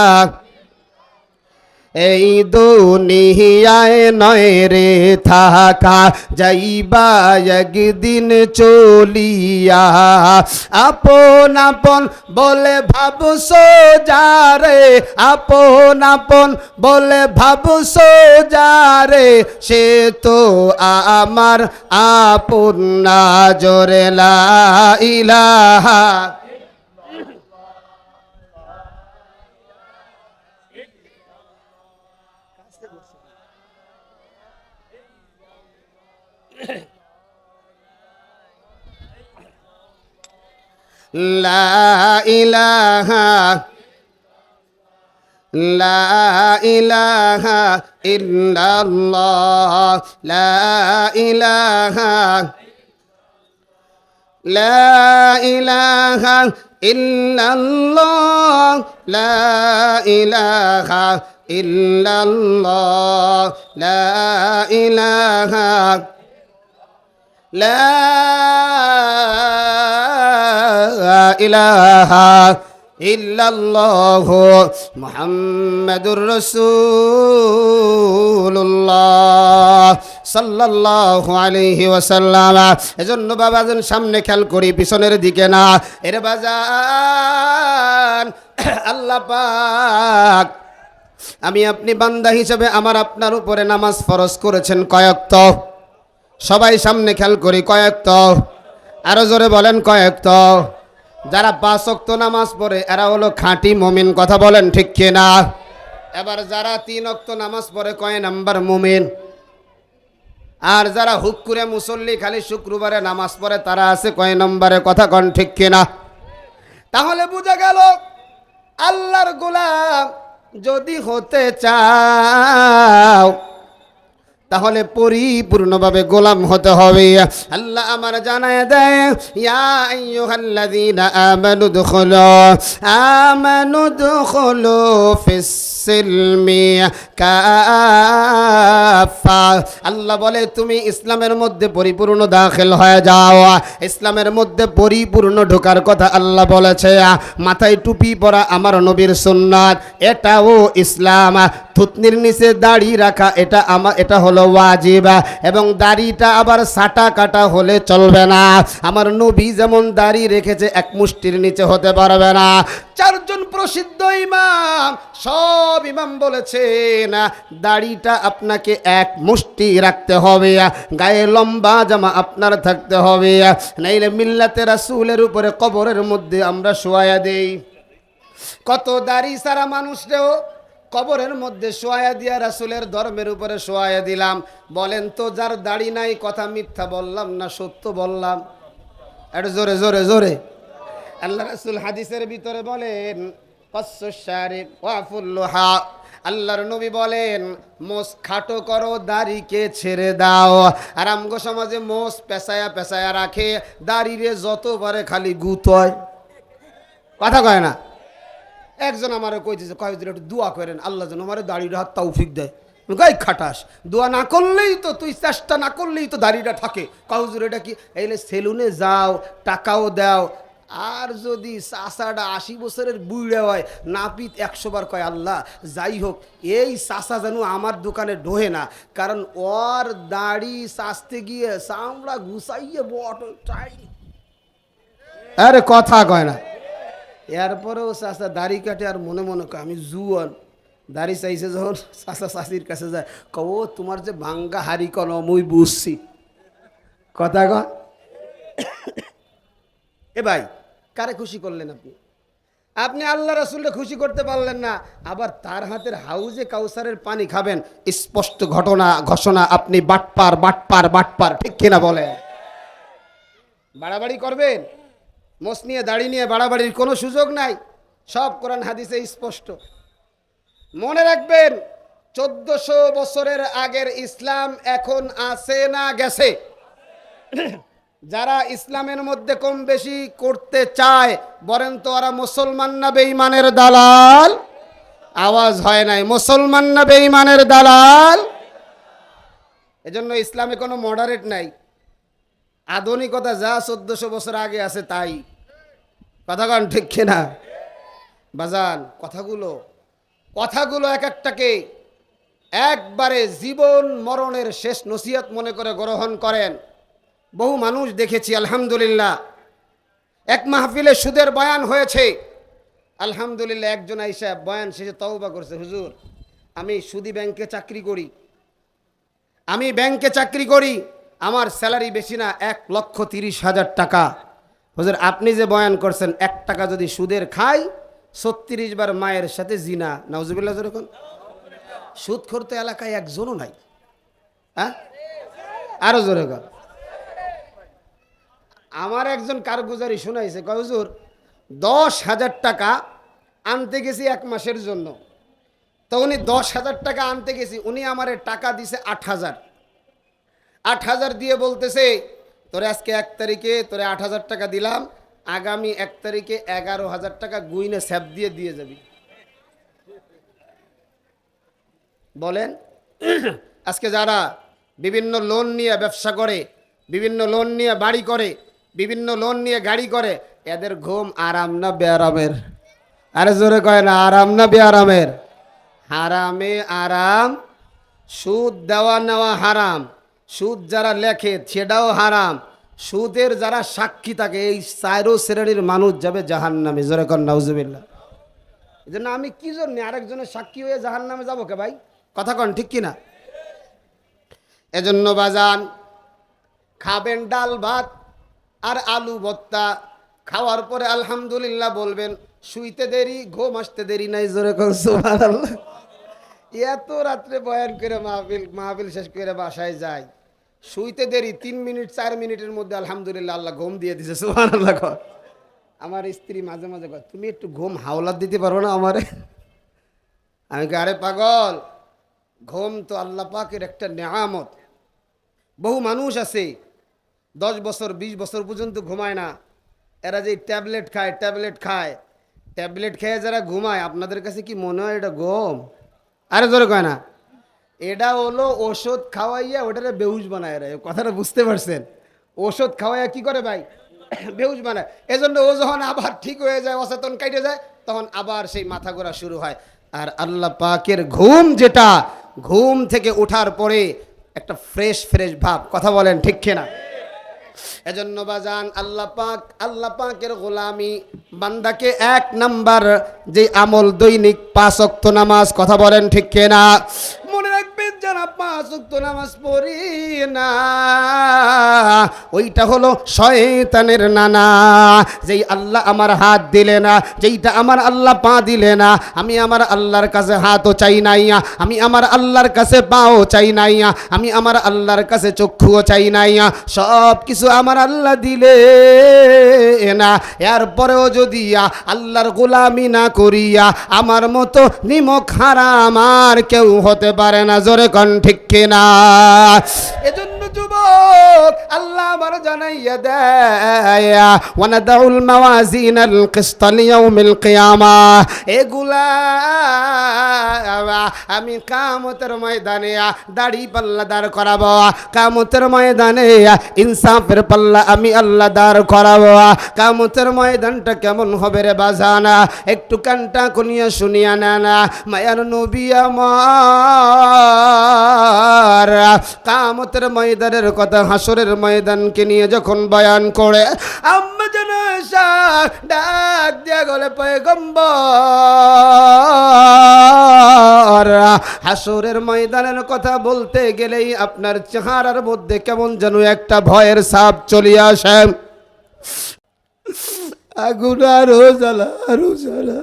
এই দুনিয়ায় নয় রে থাকা, যাইবা একদিন চলিয়া। আপন আপন বলে ভাবছো যারে, আপন আপন বলে ভাবছো যারে, সে তো আমার আপন না। জোরে লা ইলাহা। লা ইলাহা, লা ইলাহা ইল্লাল্লাহ, লা ইলাহা, লা ইলাহা ইল্লাল্লাহ, লা ইলাহা ইল্লাল্লাহ, লা ইলাহা, লা ইলাহা ইল্লাল্লাহ মুহাম্মাদুর রাসূলুল্লাহ সাল্লাল্লাহু আলাইহি ওয়াসাল্লাম। এজন্য বাবাজন সামনে খেয়াল করি, পিছনের দিকে না। এর বাজান আল্লাহ পাক আমি আপনি বান্দা হিসেবে আমার আপনার উপরে নামাজ ফরজ করেছেন কয়েকত? সবাই সামনে খেয়াল করি, কয়েকত? আরো জোরে বলেন কয়েকত? যারা 5 ওয়াক্ত নামাজ পড়ে এরা হলো খাঁটি মুমিন, কথা বলেন ঠিক কিনা? এবার যারা 3 ওয়াক্ত নামাজ পড়ে কয় নাম্বার মুমিন? আর যারা হুক করে মুসল্লি খালি শুক্রবারে নামাজ পড়ে তারা আছে কয় নম্বরে? কথা কন ঠিক কিনা? তাহলে বুঝা গেল আল্লাহর গোলাম যদি হতে চাও তাহলে পরিপূর্ণভাবে গোলাম হতে হবে। আল্লাহ আমার জানায় দেয় ইয়া আইয়ুহাল্লাযীনা আমানু দুখুলু ফিস-সিলমি কাফা। আল্লাহ বলে তুমি ইসলামের মধ্যে পরিপূর্ণ দাখিল হয়ে যাও। ইসলামের মধ্যে পরিপূর্ণ ঢোকার কথা আল্লাহ বলেছে। মাথায় টুপি পরা আমার নবীর সুন্নাত, এটাও ইসলাম। থুতনির নিচে দাড়ি রাখা এটা হলো ওয়াজিব, এবং দাড়িটা আবার সাটা কাটা হলে চলবে না। আমার নবী যেমন দাড়ি রেখেছে এক মুষ্টির নিচে হতে পারবে না। 4 জন প্রসিদ্ধ ইমাম, সব ইমাম বলেছেন দাড়িটা আপনাকে এক মুষ্টি রাখতে হবে, গায়ে লম্বা জামা আপনার থাকতে হবে, নাইলে মিল্লাতে রাসূলের উপরে কবরের মধ্যে আমরা শোয়া দেই। কত দাড়ি সারা মানুষরেও কবরের মধ্যে শোয়া দিয়া রাসূলের ধর্মের উপরে শোয়া দিলাম। বলেন তো, যার দাড়ি নাই কথা মিথ্যা বললাম না সত্য বললাম? একটু জোরে জোরে জোরে। আল্লাহ রাসূল হাদিসের ভিতরে বলেন কাসসুশ শারিব ওয়াফুল লুহা, আল্লাহর নবী বলেন মোস খাটো করো, দাড়িকে ছেড়ে দাও। আর আমগো সমাজে মোস পেঁচায়া পেঁচায়া রাখে, দাড়িরে যত পারে খালি গুতয়, কথা কয় না। একজন আমারে কইতেছে, কয় একটু দোয়া করেন আল্লাহ যেন আমার দাড়িটা হাত তৌফিক দেয়। গাই খাটাস, দোয়া না করলেই তো, তুই চেষ্টা না করলেই তো দাড়িটা থাকে। কাউজুর এটা কি এইলে সেলুনে যাও, টাকাও দাও, আর যদি চাষাটা 80 বছরের বুড়ে হয়, নাপিত 100 বার কয় আল্লাহ যাই হোক এই চাষা যেন আমার দোকানে ঢোহে না, কারণ ওর দাড়ি চাষতে গিয়ে চামড়া গুছাইয়ে বট চাই। আরে কথা কয় না। এরপরেও চাষা দাড়ি কাটে আর মনে মনে কয় আমি জুয়ান। দাড়ি চাইছে যখন চাষা চাষির কাছে যায়, কও তোমার যে ভাঙ্গা হারি কল মুই বুঝছি, কথা কয়। এ ভাই, কারে খুশি করলেন আপনি? আপনি আল্লাহ রাসূলকে খুশি করতে পারলেন না, আবার তার হাতের হাউজে কাউসারের পানি খাবেন। স্পষ্ট ঘোষণা, আপনি বাটপার বাটপার বাটপার, ঠিক কিনা বলেন? বাড়াবাড়ি করবেন, মোস নিয়ে দাড়ি নিয়ে বাড়াবাড়ির কোনো সুযোগ নাই, সব কোরআন হাদিসে স্পষ্ট। মনে রাখবেন 1400 বছরের আগের ইসলাম এখন আছে না গেছে? যারা ইসলামের মধ্যে কম বেশি করতে চায়, বলেন তো ওরা মুসলমান না বেঈমানের দালাল? আওয়াজ হয় নাই, মুসলমান না বেঈমানের দালাল? এজন্য ইসলামে কোনো মডারেট নাই, আধুনিকতা যা 1400 বছর আগে আছে তাই, কথা কন ঠিক কিনা? বাজান, কথাগুলো এক একটাকে একবারে জীবন মরণের শেষ নসিহত মনে করে গ্রহণ করেন। বহু মানুষ দেখেছি আলহামদুলিল্লাহ, এক মাহফিলে সুদের বয়ান হয়েছে, আলহামদুলিল্লাহ একজন আইসা বয়ান শেষে তওবা করছে, হুজুর আমি সুদি ব্যাংকে চাকরি করি, আমার স্যালারি বেশি না, 1,30,000 টাকা। হুজুর আপনি যে বয়ান করছেন 1 টাকা যদি সুদের খাই 36 বার মায়ের সাথে জিনা, নাউজুবিল্লাহ। যেরকম সুদখোর তো এলাকায় একজনও নাই, হ্যাঁ আরো জোরে কর। আমার একজন কারগুজারি শোনাইছে, কয় হুজুর 10,000 টাকা আনতে গেছি 1 মাসের জন্য, তো উনি 10,000 টাকা আনতে গেছি, উনি আমারে টাকা দিছে 8,000 দিয়ে বলতেছে তোরে আজকে 1 তারিখে তোরে 8,000 টাকা দিলাম, আগামী 1 তারিখে 11,000 টাকা গুইনে স্যাপ দিয়ে যাবি। বলেন আজকে যারা বিভিন্ন লোন নিয়ে ব্যবসা করে, বিভিন্ন লোন নিয়ে বাড়ি করে, বিভিন্ন লোন নিয়ে গাড়ি করে, এদের ঘুম আরাম না বেআরামের? আরে জোরে কয় না, আরাম না বেআরামের? হারামে আরাম, সুদ দেওয়া নেওয়া হারাম, সুদ যারা লেখে সেটাও হারাম, সুদের যারা সাক্ষী থাকে, এই 4 শ্রেণীর মানুষ যাবে জাহান্নামে। জোরে কর নাউজুবিল্লাহ। এই জন্য আমি কি জন্য আরেকজনের সাক্ষী হয়ে জাহান্নামে যাবো কে ভাই? কথা কন ঠিক কিনা? এজন্য বাজান, খাবেন ডাল ভাত আর আলু ভর্তা, খাওয়ার পরে আলহামদুলিল্লাহ বলবেন, শুইতে দেরি ঘুম আসতে দেরি নাই। জোরে কর সুবহানাল্লাহ। এত রাত্রে বয়ান করে মাহফিল শেষ করে বাসায় যায়, শুইতে দেরি 3 মিনিট 4 মিনিটের মধ্যে আলহামদুলিল্লাহ আল্লাহ ঘুম দিয়ে দিছে। সুবহানাল্লাহ। আমার স্ত্রী মাঝে মাঝে কয়, তুমি একটু ঘুম হাওলাত দিতে পারো না আমারে? আমি কই, আরে পাগল, ঘুম তো আল্লাহ পাকের একটা নেয়ামত। বহু মানুষ আছে 10 বছর 20 বছর পর্যন্ত ঘুমায় না, এরা যে ট্যাবলেট খেয়ে যারা ঘুমায়, আপনাদের কাছে কি মনে হয় এটা ঘুম? আরে জোরে কয় না, এটা হলো ওষুধ খাওয়াইয়া ওটারে বেহুশ বানায়। রে কথাটা বুঝতে পারছেন? ওষুধ খাওয়াইয়া কি করে ভাই? বেহুশ বানায়। এজন্য ও যখন আবার ঠিক হয়ে যায়, অচেতন কাটে যায়, তখন আবার সেই মাথা ঘোরা শুরু হয়। আর আল্লাহ পাকের ঘুম যেটা, ঘুম থেকে ওঠার পরে একটা ফ্রেশ ভাব, কথা বলেন ঠিক কিনা? এজন্য বাজান আল্লাহ পাকের গোলামি বান্দাকে 1 নাম্বার যে আমল দৈনিক 5 ওয়াক্ত নামাজ, কথা বলেন ঠিক কিনা? মনে রাখবেন যারা 5 ওয়াক্ত নামাজ পড়ি না, ওইটা হলো শয়তানের নানা। যেই আল্লাহ আমার হাত দিলে না, যেইটা আমার আল্লাহ পা দিলে না, আমি আমার আল্লাহর কাছে হাতও চাই নাই, আমি আমার আল্লাহর কাছে পাও চাই নাই, আমি আমার আল্লাহর কাছে চক্ষুও চাই নাই, সব কিছু আমার আল্লাহ দিলে না। এরপরেও যদি আল্লাহর গোলামি না করিয়া আমার মতো নিমক হারাম আর কেউ হতে পারে না। জোরে কোন ঠিক কিনা? এজন্য যুবক আল্লাহ আমার জানাইয়া দেয়, ওয়ানাদাউল মাওয়াজিনাল কিসত লিয়াউমিল কিয়ামাহ, এগুলা আমি কিয়ামতের ময়দানে দাড়ি পাল্লা দাঁড় করাবো, কিয়ামতের ময়দানে ইনসাফের পাল্লা আমি আল্লাহ দাঁড় করাবো। কিয়ামতের ময়দানটা কেমন হবে রে বাজানা? একটু কানটা কুনিয়া শুনিয়া না, মায়ার নবী আমার কিয়ামতের ময়দানের কথা, হাসরের ময়দানকে নিয়ে যখন বয়ান করে, আম্মা জান আয়েশা ডাক দিয়া গলে, পয়গম্বর হাসরের ময়দানের কথা বলতে গেলেই আপনার চেহারার মধ্যে কেমন যেন একটা ভয়ের ছাপ চলে আসে। আগুন আরো জ্বালা, আরো জ্বালা,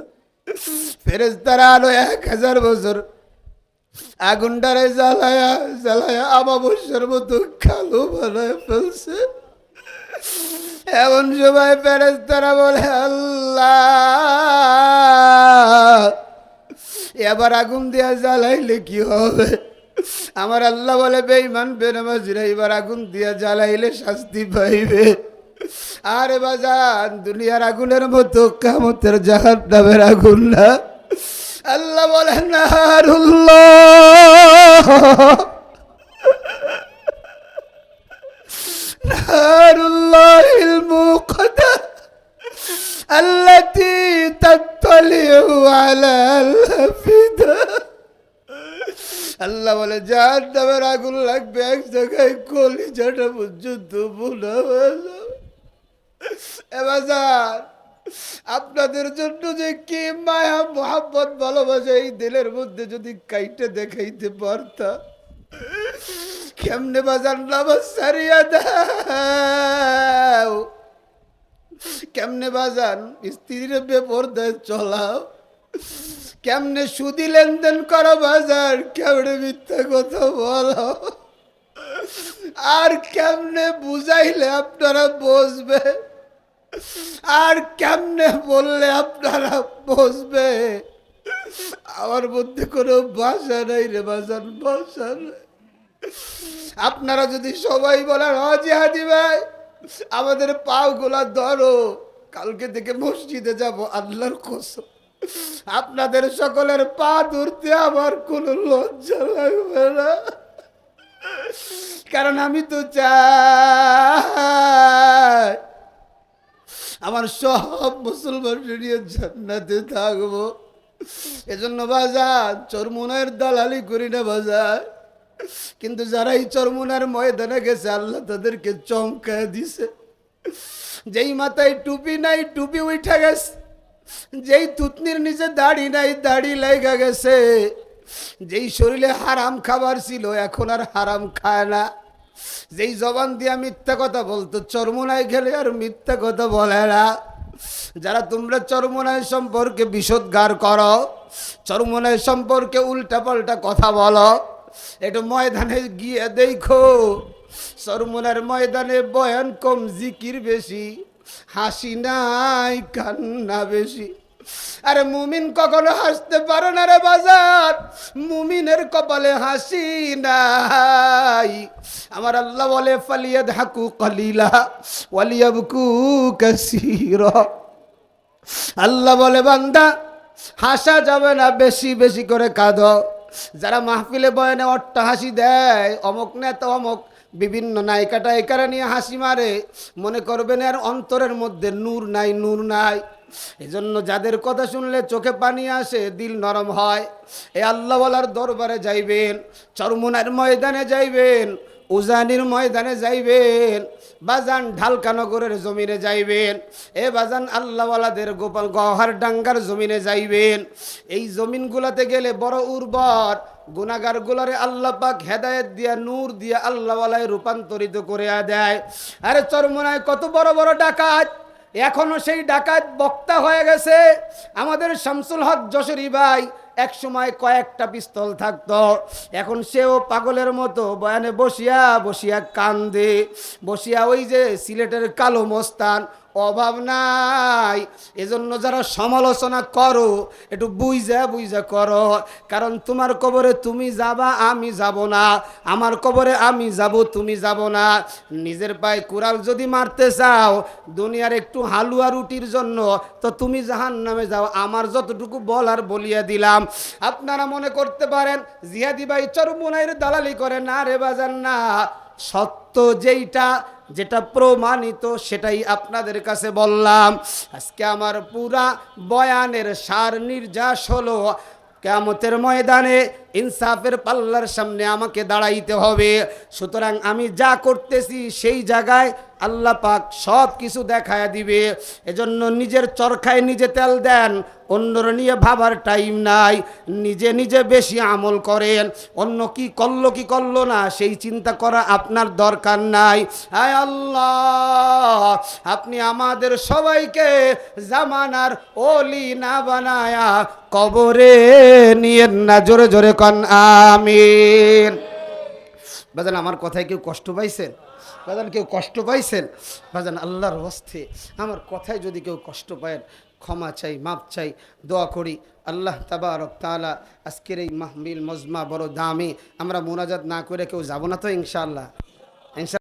ফেরেশতারা আলো 1000 বছর আগুনটারে জ্বালায়া জ্বালায়া আমাবস্যার মতো কালো বানায় ফেলছে। এমন সময় ফেরেশতারা বলে, আল্লাহ এবার আগুন দিয়া জ্বালাইলে কি হবে? আমার আল্লাহ বলে, বেঈমান বেনামাজিরা এবার আগুন দিয়া জ্বালাইলে শাস্তি পাইবে। আরে বাজান, দুনিয়ার আগুনের মতো কিয়ামতের জাহান্নামের আগুন না। আল্লাহ বলেন, নারুল্লাহিল মুকাদ্দা আল্লাতী তাত্তালিউ আলাল আফিদা। আল্লাহ বলে, জাহান্নামের আগুন লাগবে এক জায়গায় কলিজাটা পর্যন্ত বোনা হয়ে যাবে। এবার আপনাদের জন্য যে কি মায়া মোহাব্বত ভালোবাসা এই দিলের মধ্যে যদি কাইটে দেখাইতে পারতাম, কেমনে বাজান নামাজ ছাড়িয়া দাও, কেমনে বাজান স্ত্রীর বেপরদায় চলাও, কেমনে সুদি লেনদেন করো বাজার, কেমনে মিথ্যা কথা বলো, আর কেমনে বুঝাইলে আপনারা বুঝবে, আর কেমনে বললে আপনারা বুঝবে। আমার মধ্যে কোনো ভাষা নাই রে বাজান, ভাষা নাই। আপনারা যদি সবাই বলেন, হাজি হাজি ভাই আমাদের পাও গোলা ধরো, কালকে থেকে মসজিদে যাব, আল্লাহর কসম আপনাদের সকলের পা ধরতে আমার কোনো লজ্জা লাগবে না। কারণ আমি তো চাই আমার সব মুসলমান নিয়ে জান্নাতে থাকবো। এজন্য বাজার চরমুনার দালালি করি না বাজার, কিন্তু যারা এই চরমুনার ময়দানে গেছে আল্লাহ তাদেরকে চমকায় দিছে। যেই মাথায় টুপি নাই টুপি উঠা গেছে, যেই থুতনির নিচে দাড়ি নাই দাড়ি লাগা গেছে, যেই শরীরে হারাম খাবার ছিল এখন আর হারাম খায় না, যেই জবান দিয়া মিথ্যা কথা বলতো চরমুনায় গেলে আর মিথ্যা কথা বলে না। যারা তোমরা চরমুনায় সম্পর্কে বিষোদ্গার করো, চরমুনায় সম্পর্কে উল্টা পাল্টা কথা বলো, একটু ময়দানে গিয়ে দেখো চরমুনার ময়দানে বয়ান কম, জিকির বেশি, হাসি নাই কান্না বেশি। আরে মুমিন কখনো হাসতে পারে না রে বাজার, মুমিনের কপালে হাসি নাই। আমার আল্লাহ বলে, ফালিয়াদহাকু কালিলা ওয়ালিয়াবকু কাসীরা। আল্লাহ বলে, বান্দা হাসা যাবে না, বেশি বেশি করে কাঁদো। যারা মাহফিলে বয়ানে অট্টহাসি দেয়, অমুক নেতা অমুক বিভিন্ন নায়িকা টায়িকারা নিয়ে হাসি মারে, মনে করবেন আর অন্তরের মধ্যে নূর নাই, নূর নাই। এজন্য যাদের কথা শুনলে চোখে পানি আসে, দিল নরম হয়, এই আল্লাহওয়ালার দরবারে যাইবেন, চরমুনার ময়দানে যাইবেন, উজানির ময়দানে যাইবেন, বাজান ঢালকানগরের জমিনে যাইবেন, এ বাজান আল্লাহওয়ালাদের গোপাল গহর ডাঙ্গার জমিনে যাইবেন। এই জমিনগুলাতে গেলে বড় উর্বর, গুনাহগার গুলারে আল্লাহ পাক হেদায়েত দিয়া নূর দিয়া আল্লাহওয়ালায় রূপান্তরিত করে দেয়। আরে চরমোনায় কত বড় বড় ডাকাত, এখনো সেই ডাকাত বক্তা হয়ে গেছে। আমাদের শামসুল হক যশোরী ভাই এক সময় কয়েকটা পিস্তল থাকতো, এখন সেও পাগলের মতো বয়ানে বসিয়া বসিয়া কান্দে, বসিয়া ওই যে সিলেটের কালো মস্তান, অভাব নাই। এজন্য যারা সমালোচনা করো একটু বুঝা বুঝা করো, কারণ তোমার কবরে তুমি যাবা, আমি যাব না। আমার কবরে আমি যাব, তুমি যাব না। নিজের পায়ে কুড়াল যদি মারতে চাও দুনিয়ার একটু হালুয়া রুটির জন্য, তো তুমি জাহান্নামে যাও। আমার যতটুকু বলার বলিয়া দিলাম। আপনারা মনে করতে পারেন জিহাদি ভাই চরমোনাইয়ের দালালি করে, না রে বাজান না। সত্য যেটা প্রমাণিত সেটাই আপনাদের কাছে বললাম। আজকে আমার পুরা বয়ানের সার নির্যাস হলো, কিয়ামতের ময়দানে ইনসাফের পাল্লার সামনে আমাকে দাঁড়াইতে হবে। সুতরাং আমি যা করতেছি সেই জায়গায় আল্লাহ পাক সব কিছু দেখায় দিবে। এজন্য নিজের চরখায় নিজে তেল দেন, অন্যর নিয়ে ভাবার টাইম নাই। নিজে নিজে বেশি আমল করেন, অন্য কি করলো না সেই চিন্তা করা আপনার দরকার নাই। আয় আল্লাহ, আপনি আমাদের সবাইকে জামানার ওলি না বানায়া কবরে নিয়েন না। জোরে জোরে কন আমিন। বাজান আমার কথায় কেউ কষ্ট পাইছেন? বাজান কেউ কষ্ট পাইছেন? বাজান আল্লাহর হস্তে আমার কথায় যদি কেউ কষ্ট পায় ক্ষমা চাই, মাপ চাই, দোয়া করি আল্লাহ তাবারক তাআলা আজকের এই মাহফিল মজমা বড় দামি, আমরা মোনাজাত না করে কেউ যাব না তো ইনশাআল্লাহ।